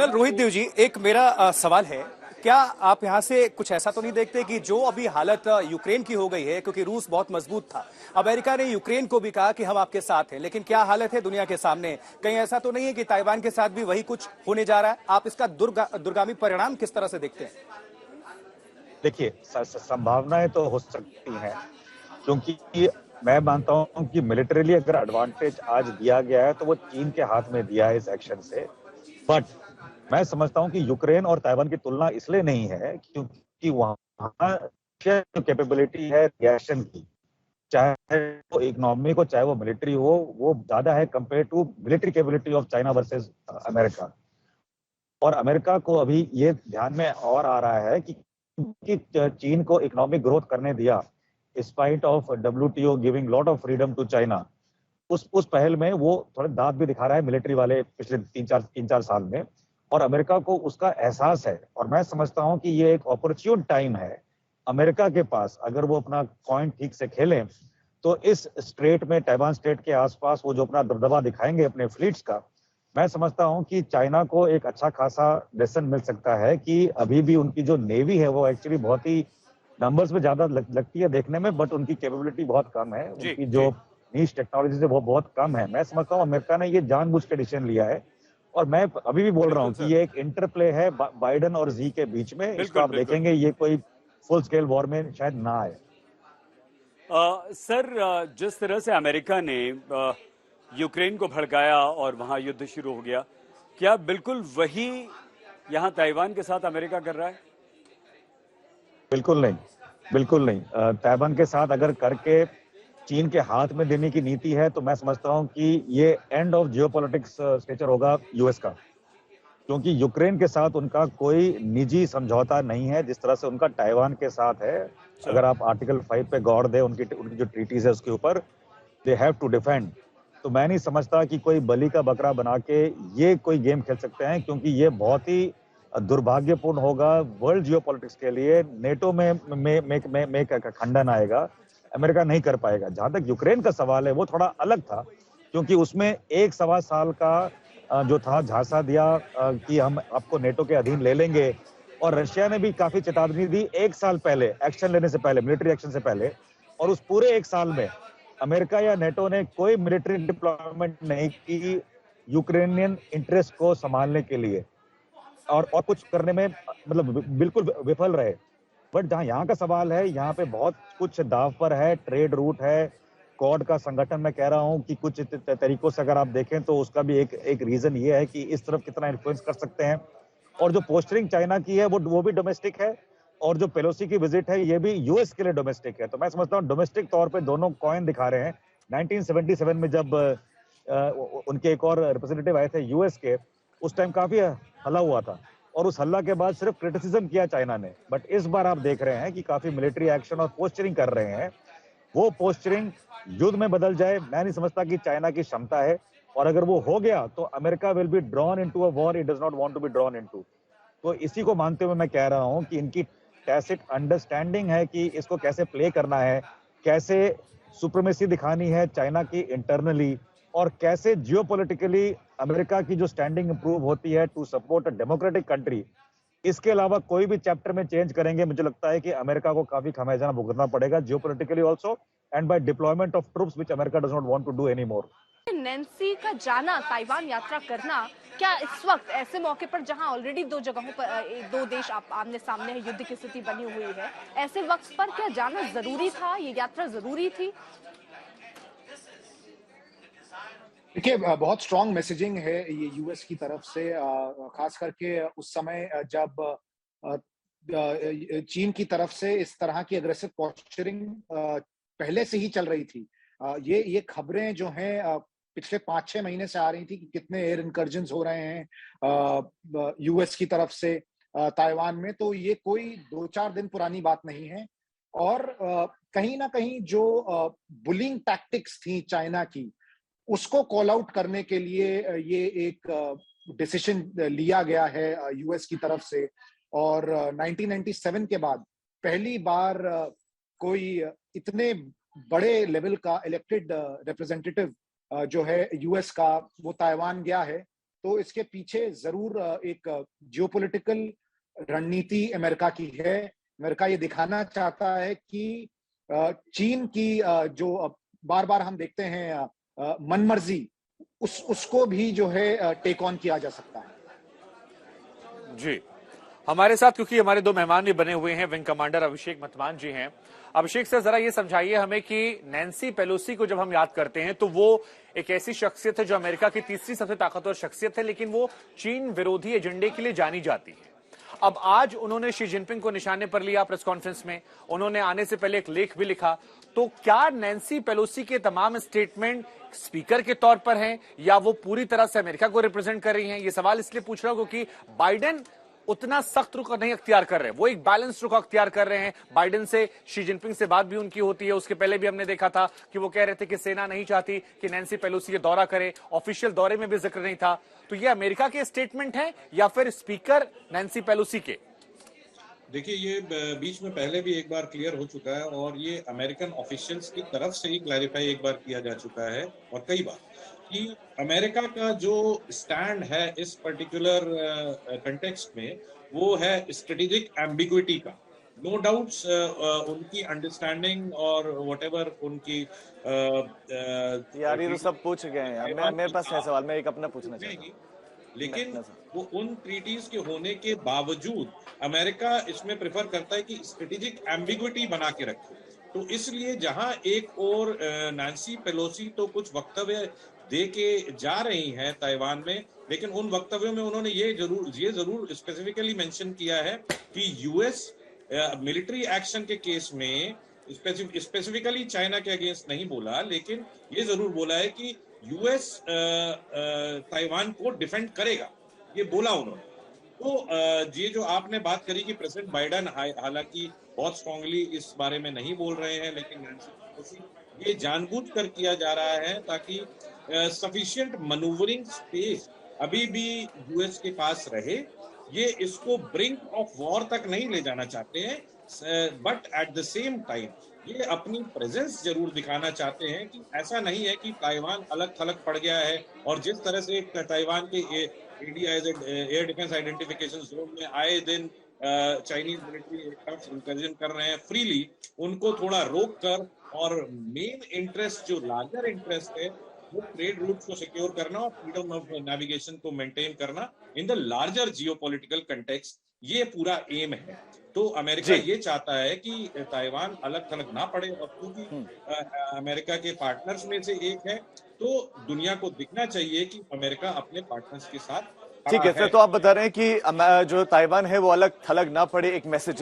General Rohit Dev ji, एक मेरा सवाल है। क्या आप यहां से कुछ ऐसा तो नहीं देखते कि जो अभी हालत यूक्रेन की हो गई है, क्योंकि रूस बहुत मजबूत था, अमेरिका ने यूक्रेन को भी कहा कि हम आपके साथ हैं, लेकिन क्या हालत है दुनिया के सामने? कहीं ऐसा तो नहीं है कि ताइवान के साथ भी वही कुछ होने जा रहा है? आप इसका दुर्गामी परिणाम किस तरह से देखते हैं? देखिए, संभावनाएं तो हो सकती हैं, क्योंकि मैं मानता हूं कि मिलिटरीली अगर एडवांटेज आज दिया गया है तो वो चीन के हाथ में दिया है इस एक्शन से। बट मैं समझता हूं कि यूक्रेन और ताइवान की तुलना इसलिए नहीं है क्योंकि वहां जो कैपेबिलिटी है रिएक्शन की, चाहे वो इकोनॉमिक हो चाहे वो मिलिट्री हो, वो ज्यादा है compare to military capability of China versus America. और अमेरिका को अभी ये ध्यान में और आ रहा है कि चीन को इकोनॉमिक ग्रोथ करने दिया, spite of WTO giving lot of freedom to China, उस पहल में वो थोड़े दांत भी दिखा रहा है मिलिट्री वाले पिछले तीन चार साल में। और अमेरिका को उसका एहसास है, और मैं समझता हूं कि ये एक अपॉर्चुन टाइम है अमेरिका के पास। अगर वो अपना कॉइन ठीक से खेलें तो इस स्ट्रेट में, ताइवान स्ट्रेट के आसपास, वो जो अपना दबदबा दिखाएंगे अपने फ्लीट्स का, मैं समझता हूं कि चाइना को एक अच्छा खासा लेसन मिल सकता है कि अभी भी उनकी जो नेवी है वो एक्चुअली बहुत ही नंबर्स में ज्यादा लगती है देखने में, बट उनकी कैपेबिलिटी बहुत कम है, जी उनकी जी। जो नीश टेक्नोलॉजी से वो बहुत कम है। मैं समझता हूँ अमेरिका ने ये जानबूझ के डिसीजन लिया है। और मैं अभी भी बोल रहा बिल्कुल हूँ कि सर। ये एक इंटरप्ले है बाइडेन और जी के बीच में। इसको बिल्कुल आप बिल्कुल। देखेंगे ये कोई फुल स्केल वॉर में शायद ना आए। सर, जिस तरह से अमेरिका ने यूक्रेन को भड़काया और वहां युद्ध शुरू हो गया, क्या बिल्कुल वही यहां ताइवान के साथ अमेरिका कर रहा है? बिल्कुल नहीं, बिल्कुल नहीं। ताइवान के साथ अगर करके चीन के हाथ में देने की नीति है तो मैं समझता हूं कि ये एंड ऑफ जियोपॉलिटिक्स स्टेचर होगा यूएस का। क्योंकि यूक्रेन के साथ उनका कोई निजी समझौता नहीं है जिस तरह से उनका ताइवान के साथ है। सर। अगर आप आर्टिकल 5 पे गौर दें, उनकी उनकी जो ट्रीटीज है उसके ऊपर, दे हैव टू डिफेंड। तो मैं नहीं समझता कि कोई बलि का बकरा बना के ये कोई गेम खेल सकते हैं, क्योंकि ये बहुत ही दुर्भाग्यपूर्ण होगा वर्ल्ड जियोपॉलिटिक्स के लिए। नेटो में एक खंडन आएगा, अमेरिका नहीं कर पाएगा। जहां तक यूक्रेन का सवाल है वो थोड़ा अलग था, क्योंकि उसमें एक सवा साल का जो था झांसा दिया कि हम आपको नेटो के अधीन ले लेंगे। और रशिया ने भी काफी चेतावनी दी एक साल पहले, एक्शन लेने से पहले, मिलिट्री एक्शन से पहले। और उस पूरे एक साल में अमेरिका या नेटो ने कोई मिलिट्री डिप्लॉयमेंट नहीं की यूक्रेनियन इंटरेस्ट को संभालने के लिए, और कुछ करने में मतलब बिल्कुल विफल रहे। बट जहां यहाँ का सवाल है, यहाँ पे बहुत कुछ दाव पर है। ट्रेड रूट है, क्वाड का संगठन, मैं कह रहा हूँ कि कुछ तरीकों से अगर आप देखें तो उसका भी एक रीजन ये है कि इस तरफ कितना इन्फ्लुएंस कर सकते हैं। और जो पोस्टरिंग चाइना की है वो भी डोमेस्टिक है, और जो पेलोसी की विजिट है ये भी यूएस के लिए डोमेस्टिक है। तो मैं समझता हूँ डोमेस्टिक तौर पे दोनों कॉइन दिखा रहे हैं। 1977 में जब उनके एक और रिप्रेजेंटेटिव आए थे यूएस के, उस टाइम काफी हल्ला हुआ था, और उस हल्ला के बाद सिर्फ क्रिटिसिज्म किया चाइना ने। बट इस बार आप देख रहे हैं कि काफी मिलिट्री एक्शन और पोस्चरिंग कर रहे हैं। वो पोस्चरिंग युद्ध में बदल जाए, मैं नहीं समझता कि चाइना की क्षमता है। और अगर वो हो गया तो America will be drawn into a war it does not want to be drawn into. तो इसी को मानते हुए मैं कह रहा हूं कि इनकी टैसिट अंडरस्टैंडिंग है कि इसको कैसे प्ले करना है, कैसे सुप्रीमेसी दिखानी है चाइना की इंटरनली, और कैसे जियोपॉलिटिकली अमेरिका की जो स्टैंडिंग इंप्रूव होती है to support a democratic country. इसके अलावा कोई भी चैप्टर में चेंज करेंगे, मुझे लगता है कि अमेरिका को काफी खमेजाना भुगतना पड़ेगा geopolitically also, and by deployment of troops which America does not want to do any more. Nancy का जाना, ताइवान यात्रा करना, क्या इस वक्त ऐसे मौके पर जहां ऑलरेडी दो जगहों पर दो देश आमने सामने है, युद्ध की स्थिति बनी हुई है, ऐसे वक्त पर क्या जाना जरूरी था? ये यात्रा जरूरी थी? देखिए, बहुत स्ट्रांग मैसेजिंग है ये यूएस की तरफ से, खास करके उस समय जब चीन की तरफ से इस तरह की अग्रेसिव पोस्चरिंग पहले से ही चल रही थी। ये खबरें जो हैं पिछले 5-6 महीने से आ रही थी कि कितने एयर इनकर्जन्स हो रहे हैं यूएस की तरफ से ताइवान में। तो ये कोई 2-4 दिन पुरानी बात नहीं है। और कहीं ना कहीं जो बुलिंग टैक्टिक्स थी चाइना की, उसको कॉल आउट करने के लिए ये एक डिसीजन लिया गया है यूएस की तरफ से। और 1997 के बाद पहली बार कोई इतने बड़े लेवल का इलेक्टेड रिप्रेजेंटेटिव जो है यूएस का, वो ताइवान गया है। तो इसके पीछे जरूर एक जियोपॉलिटिकल रणनीति अमेरिका की है। अमेरिका ये दिखाना चाहता है कि चीन की जो बार बार हम देखते हैं मनमर्जी, उसको भी जो है टेक ऑन किया जा सकता है। जी, हमारे साथ क्योंकि हमारे दो मेहमान भी बने हुए हैं, विंग कमांडर अभिषेक मतवान जी हैं। अभिषेक से जरा ये समझाइए हमें कि नैन्सी पेलोसी को जब हम याद करते हैं तो वो एक ऐसी शख्सियत है जो अमेरिका की तीसरी सबसे ताकतवर शख्सियत है, लेकिन वो चीन विरोधी एजेंडे के लिए जानी जाती है। अब आज उन्होंने शी जिनपिंग को निशाने पर लिया प्रेस कॉन्फ्रेंस में, उन्होंने आने से पहले एक लेख भी लिखा। तो क्या नैन्सी पेलोसी के तमाम स्टेटमेंट स्पीकर के तौर पर हैं या वो पूरी तरह से अमेरिका को रिप्रेजेंट कर रही हैं? ये सवाल इसलिए पूछ रहा हूं क्योंकि बाइडेन उतना सख्त रुख नहीं अख्तियार कर रहे हैं, वो एक बैलेंस रुख अख्तियार कर रहे हैं। बाइडेन से शी जिनपिंग से बात भी उनकी होती है, उसके पहले भी हमने देखा था कि वो कह रहे थे कि सेना नहीं चाहती कि नैन्सी पेलोसी ये दौरा करे, ऑफिशियल दौरे में भी जिक्र नहीं था। तो ये अमेरिका के स्टेटमेंट हैं या फिर स्पीकर नैन्सी पेलोसी के? देखिए, ये बीच में पहले भी एक बार क्लियर हो चुका है और ये अमेरिकन ऑफिशियल्स की तरफ से ही क्लैरिफाई एक बार किया जा चुका है और कई बार, कि अमेरिका का जो स्टैंड है इस पर्टिकुलर कंटेक्स्ट में वो है स्ट्रेटेजिक एम्बिग्विटी का। नो डाउट्स उनकी अंडरस्टैंडिंग और व्हाटएवर उनकी यार ये तो सब पूछ गए हैं, मेरे पास है सवाल, मैं एक अपना पूछना चाहता हूँ। लेकिन वो उन ट्रीटीज के होने के बावजूद अमेरिका इसमें प्रेफर करता है कि स्ट्रेटेजिक एम्बिग्विटी बना के रखे। तो इसलिए जहां एक और नैन्सी पेलोसी तो कुछ वक्तव्य दे के जा रही हैं ताइवान में, लेकिन उन वक्तव्यों में उन्होंने ये जरूर स्पेसिफिकली मेंशन किया है कि यूएस मिलिट्री एक्शन के केस में स्पेसिफिकली चाइना के अगेंस्ट नहीं बोला, लेकिन ये जरूर बोला है कि यूएस ताइवान को डिफेंड करेगा, ये बोला उन्होंने। तो ये जो आपने बात करी कि प्रेसिडेंट बाइडेन हालांकि बहुत स्ट्रांगली इस बारे में नहीं बोल रहे हैं, लेकिन नैन्सी पेलोसी ये जानबूझकर किया जा रहा है ताकि सफिशिएंट मैनूवरिंग स्पेस अभी भी यूएस के पास रहे। ये इसको ब्रिंक ऑफ वॉर तक नहीं ले जाना चाहते हैं, but at the same time ये अपनी प्रेजेंस जरूर दिखाना चाहते हैं कि ऐसा नहीं है कि ताइवान अलग थलग पड़ गया है। और जिस तरह से ताइवान के एयर डिफेंस आइडेंटिफिकेशन जोन में आए दिन चाइनीज मिलिट्री इंकर्जन कर रहे हैं फ्रीली, उनको थोड़ा रोक कर और मेन इंटरेस्ट जो लार्जर इंटरेस्ट है वो ट्रेड रूट्स को सिक्योर करना और फ्रीडम ऑफ नेविगेशन को मेंटेन करना in the larger geopolitical context, ये पूरा एम है। तो अमेरिका ये चाहता है कि ताइवान अलग थलग ना पड़े, और क्योंकि अमेरिका के पार्टनर्स में से एक है तो दुनिया को दिखना चाहिए कि अमेरिका अपने पार्टनर्स के साथ। ठीक है सर, तो आप बता रहे हैं कि जो ताइवान है वो अलग थलग ना पड़े, एक मैसेज है।